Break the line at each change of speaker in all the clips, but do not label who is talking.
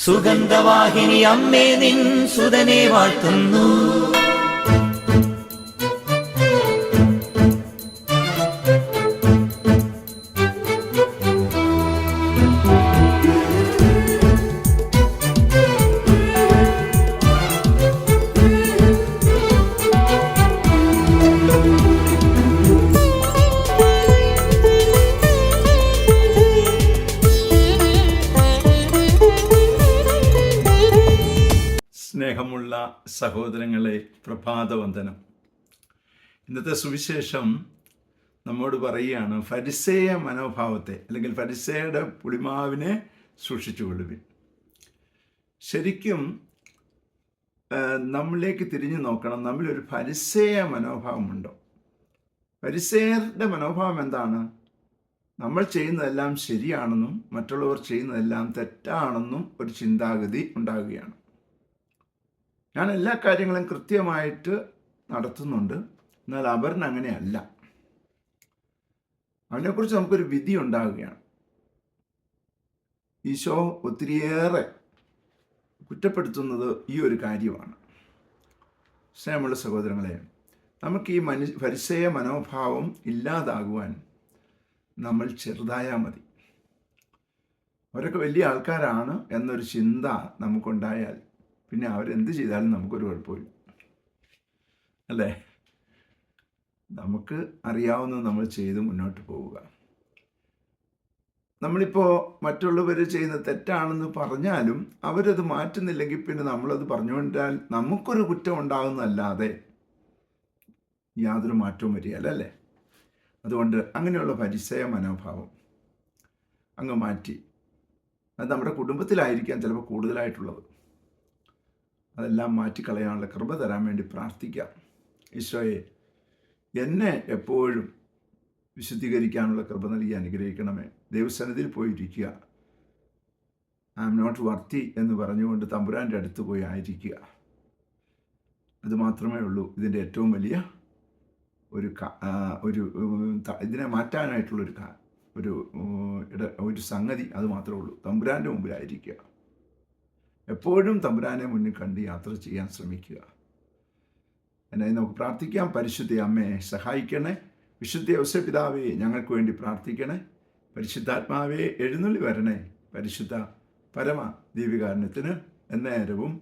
സുഗന്ധവാഹിനി അമ്മേ നിൻ സുതനെ വാഴ്ത്തുന്നു.
സ്നേഹമുള്ള സഹോദരങ്ങളെ, പ്രഭാതവന്ദനം. ഇന്നത്തെ സുവിശേഷം നമ്മോട് പറയുകയാണ്, ഫരിസേയ മനോഭാവത്തെ അല്ലെങ്കിൽ ഫരിസേയുടെ പുളിമാവിനെ സൂക്ഷിച്ചുകൊള്ളുവിൻ. ശരിക്കും നമ്മളിലേക്ക് തിരിഞ്ഞു നോക്കണം. നമ്മളിലൊരു ഫരിസേയ മനോഭാവമുണ്ടോ? ഫരിസേയരുടെ മനോഭാവം എന്താണ്? നമ്മൾ ചെയ്യുന്നതെല്ലാം ശരിയാണെന്നും മറ്റുള്ളവർ ചെയ്യുന്നതെല്ലാം തെറ്റാണെന്നും ഒരു ചിന്താഗതി ഉണ്ടാകുകയാണ്. ഞാൻ എല്ലാ കാര്യങ്ങളും കൃത്യമായിട്ട് നടത്തുന്നുണ്ട്, എന്നാൽ അവരിന് അങ്ങനെയല്ല. അവനെക്കുറിച്ച് നമുക്കൊരു വിധി ഉണ്ടാകുകയാണ്. ഈശോ ഒത്തിരിയേറെ കുറ്റപ്പെടുത്തുന്നത് ഈ ഒരു കാര്യമാണ്. സ്നേഹമുള്ള സഹോദരങ്ങളെ, നമുക്ക് ഈ ഫരിസേയ മനോഭാവം ഇല്ലാതാകുവാൻ നമ്മൾ ചെറുതായാൽ മതി. അവരൊക്കെ വലിയ ആൾക്കാരാണ് എന്നൊരു ചിന്ത നമുക്കുണ്ടായാൽ പിന്നെ അവരെന്ത് ചെയ്താലും നമുക്കൊരു കുഴപ്പമില്ല, അല്ലേ? നമുക്ക് അറിയാവുന്നത് നമ്മൾ ചെയ്ത് മുന്നോട്ട് പോവുക. നമ്മളിപ്പോൾ മറ്റുള്ളവർ ചെയ്യുന്ന തെറ്റാണെന്ന് പറഞ്ഞാലും അവരത് മാറ്റുന്നില്ലെങ്കിൽ പിന്നെ നമ്മളത് പറഞ്ഞുകൊണ്ടാൽ നമുക്കൊരു കുറ്റം ഉണ്ടാകുന്നതല്ലാതെ യാതൊരു മാറ്റവും വരികയല്ല, അല്ലേ? അതുകൊണ്ട് അങ്ങനെയുള്ള ഫരിസേയ മനോഭാവം അങ്ങ് മാറ്റി, അത് നമ്മുടെ കുടുംബത്തിലായിരിക്കാം ചിലപ്പോൾ കൂടുതലായിട്ടുള്ളത്. അതെല്ലാം മാറ്റിക്കളയാനുള്ള കൃപ തരാൻ വേണ്ടി പ്രാർത്ഥിക്കാം. ഈശോയെ, എന്നെ എപ്പോഴും വിശുദ്ധീകരിക്കാനുള്ള കൃപ നൽകി അനുഗ്രഹിക്കണമേ. ദൈവസന്നിധിയിൽ പോയിരിക്കുക. ഐ ആം നോട്ട് വർത്തി എന്ന് പറഞ്ഞുകൊണ്ട് തമ്പുരാൻ്റെ അടുത്ത് പോയി ആയിരിക്കുക. അതുമാത്രമേ ഉള്ളൂ ഇതിൻ്റെ ഏറ്റവും വലിയ ഇതിനെ മാറ്റാനായിട്ടുള്ളൊരു ഒരു സംഗതി. അത് മാത്രമേ ഉള്ളൂ. തമ്പുരാൻ്റെ മുമ്പിലായിരിക്കുക. എപ്പോഴും തമ്പുരാനെ മുന്നിൽ കണ്ട് യാത്ര ചെയ്യാൻ ശ്രമിക്കുക. എന്നായി നമുക്ക് പ്രാർത്ഥിക്കാം. പരിശുദ്ധ അമ്മയെ സഹായിക്കണേ. വിശുദ്ധ ഔസേപ്പ് പിതാവേ, ഞങ്ങൾക്ക് വേണ്ടി പ്രാർത്ഥിക്കണേ. പരിശുദ്ധാത്മാവേ, എഴുന്നള്ളി വരണേ. പരിശുദ്ധ പരമ ദീപികാരണത്തിന് എന്നേരവും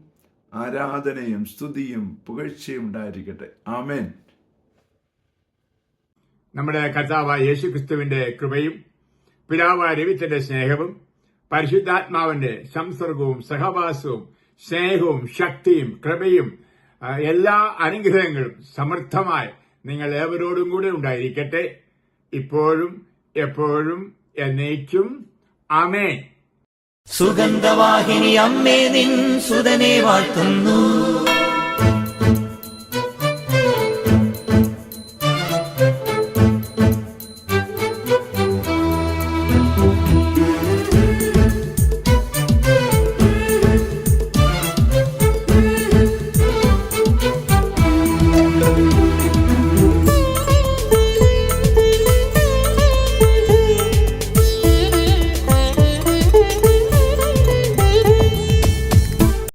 ആരാധനയും സ്തുതിയും പുകഴ്ചയും ഉണ്ടായിരിക്കട്ടെ. ആമേൻ.
നമ്മുടെ കർത്താവായ യേശുക്രിസ്തുവിന്റെ കൃപയും പിതാവായ ദൈവത്തിന്റെ സ്നേഹവും പരിശുദ്ധാത്മാവിന്റെ സംസർഗവും സഹവാസവും സ്നേഹവും ശക്തിയും കൃപയും എല്ലാ അനുഗ്രഹങ്ങളും സമൃദ്ധമായി നിങ്ങൾ ഏവരോടും കൂടെ ഉണ്ടായിരിക്കട്ടെ, ഇപ്പോഴും എപ്പോഴും എന്നേക്കും. ആമേൻ.
സുഗന്ധവാഹിനി അമ്മേ നിൻ സുതനെ വാഴ്ത്തുന്നു.